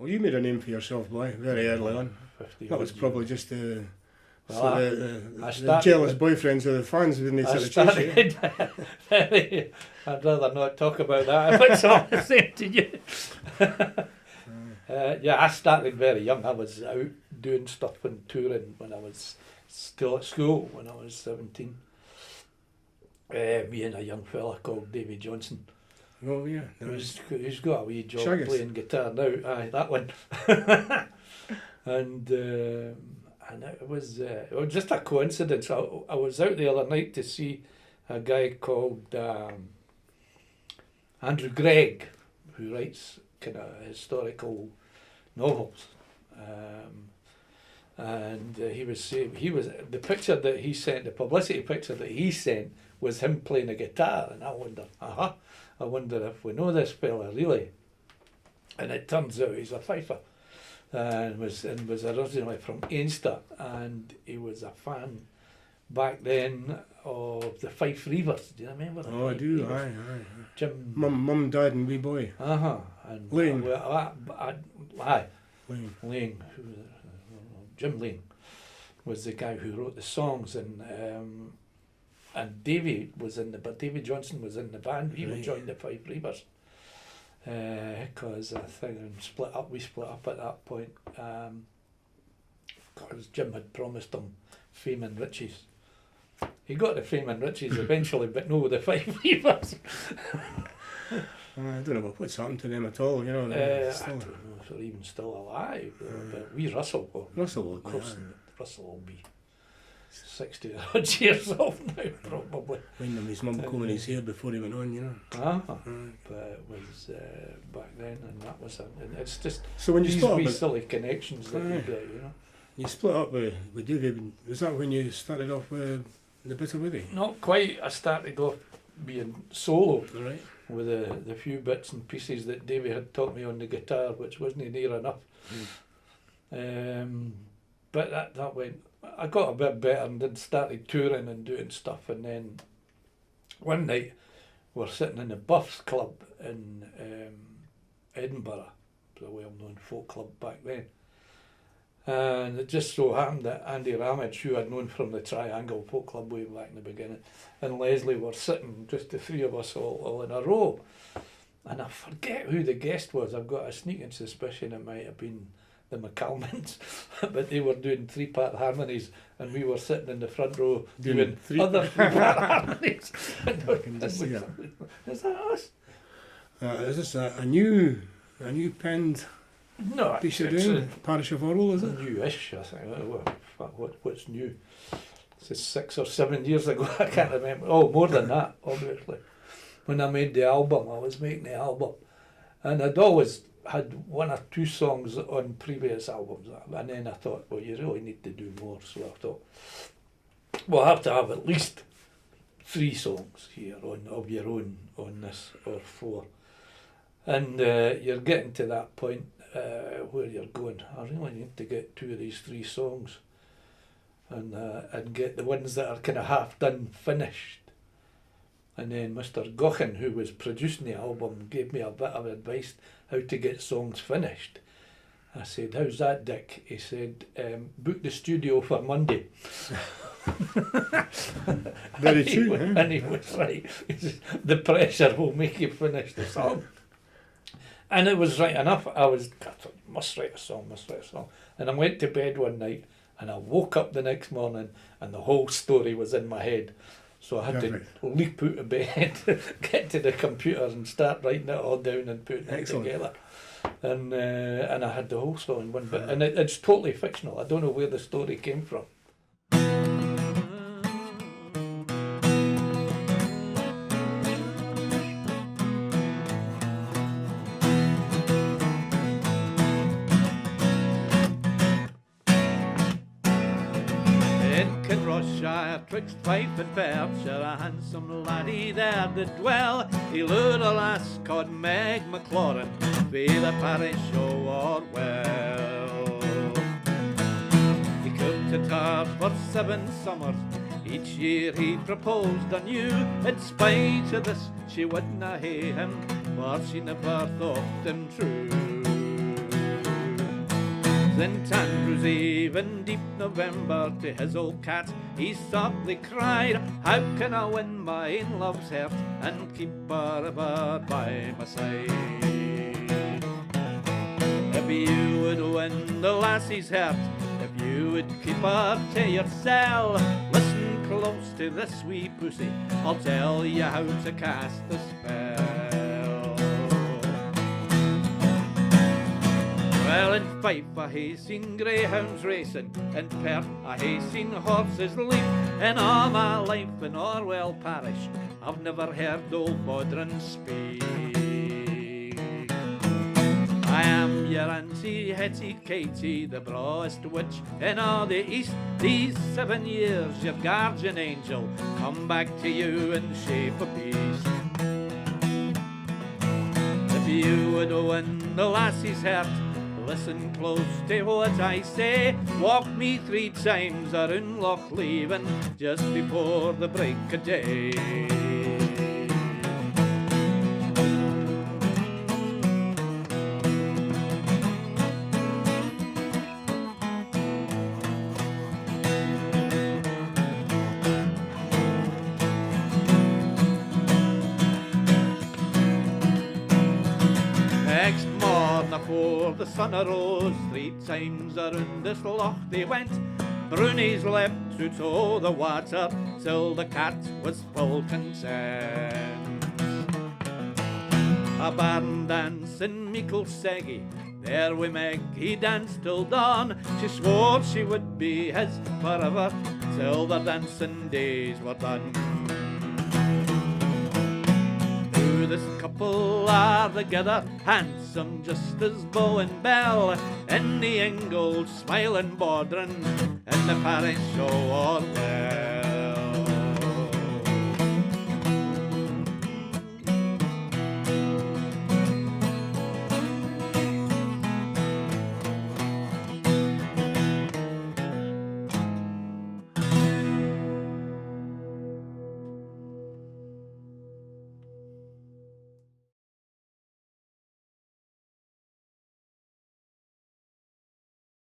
Well, you made a name for yourself, boy, very early on. 50 That was probably just the started- jealous boyfriends of the fans when they I sort of chase you. started. I'd rather not talk about that if it's all the same to you. I started very young. I was out doing stuff and touring when I was still at school when I was 17. Me and a young fella called Davy Johnson. Oh yeah, Who's got a wee job Shaggers. playing guitar now. Aye, that one. and it was just a coincidence. I was out the other night to see a guy called Andrew Gregg, who writes kind of historical novels. And he was saying the picture that he sent, the publicity picture that he sent was him playing a guitar, and I wonder if we know this fella really. And it turns out he's a fifer, and was originally from Einster, and he was a fan back then of the Fife Reavers. Do you remember? Oh, I do. Reavers? Aye. Jim. Mum, Dad, and wee boy. And Lane. Lane. Jim Lane was the guy who wrote the songs, and Davy Johnson was in the band. He would join the Fife Reavers because I think we split up at that point because Jim had promised him fame and riches. He got the fame and riches eventually, but no the Fife Reavers. I don't know what's happened to them at all, you know. I don't know if they're even still alive, but we Russell will be 60 odd years old now, probably. Mind him, his mum combing his hair before he went on, you know. But it was back then, and that was and it's just so when you these split wee up, silly connections that you get, you know. You split up with David. Was that when you started off with the Bitterwithy? Not quite. I started off being solo. All right. With the few bits and pieces that Davy had taught me on the guitar, which wasn't near enough. But that went. I got a bit better and then started touring and doing stuff. And then one night we're sitting in the Buffs Club in Edinburgh, a well-known folk club back then. And it just so happened that Andy Ramage, who I'd known from the Triangle Folk Club way back in the beginning, and Leslie were sitting, just the three of us all in a row. And I forget who the guest was. I've got a sneaking suspicion it might have been the McCalmans, but they were doing three-part harmonies, and we were sitting in the front row doing other three-part harmonies. Is that us? Is this a new penned No, piece you're doing? Parish of Orwell, is it? Newish, I think. What's new? This is 6 or 7 years ago. I can't remember. Oh, more than that, obviously. When I made the album, I was making the album, and I'd always had one or two songs on previous albums, and then I thought, well, you really need to do more. So I thought, we'll have to have at least 3 songs here of your own on this, or 4. And you're getting to that point where you're going, I really need to get 2 of these 3 songs and get the ones that are kind of half done finished. And then Mr. Gochin, who was producing the album, gave me a bit of advice how to get songs finished. I said, how's that, Dick? He said, book the studio for Monday. Very true. And he was right. He said, the pressure will make you finish the song. And it was right enough. I thought, must write a song. And I went to bed one night, and I woke up the next morning, and the whole story was in my head. So I had to leap out of bed, get to the computer and start writing it all down and putting it together. And I had the whole story in one bit. And it's totally fictional. I don't know where the story came from. Twixt Fife and Perthshire, a handsome laddie there did dwell. He lured a lass called Meg McLaurin, fae the parish o' Orwell. He cooked at her for 7 summers, each year he proposed anew. In spite of this, she wouldna hae him, for she never thought him true. St Andrew's Eve in deep November, to his old cat he softly cried, how can I win my in-love's heart and keep her ever by my side? If you would win the lassie's heart, if you would keep her to yourself, listen close to this wee pussy, I'll tell you how to cast the spell. Well, in Fife I hae seen greyhounds racing, in Perth I hae seen horses leap, in all my life in Orwell Parish I've never heard old Bodrin speak. I am your Auntie Hetty Katie, the brawest witch in all the East. These 7 years your guardian angel come back to you in shape of peace. If you would win the lassie's heart, listen close to what I say. Walk me 3 times around Loch Leven just before the break of day. Next morn afore the sun arose, 3 times around this loch they went. Brownies leapt to tow the water till the cat was full content. A barn dance in Meikle Seggy, there wi' Meg he danced till dawn. She swore she would be his forever till the dancing days were done. This couple are together, handsome just as Bow and Bell, in the Ingold smiling Bodrin, in the parish of Orwell.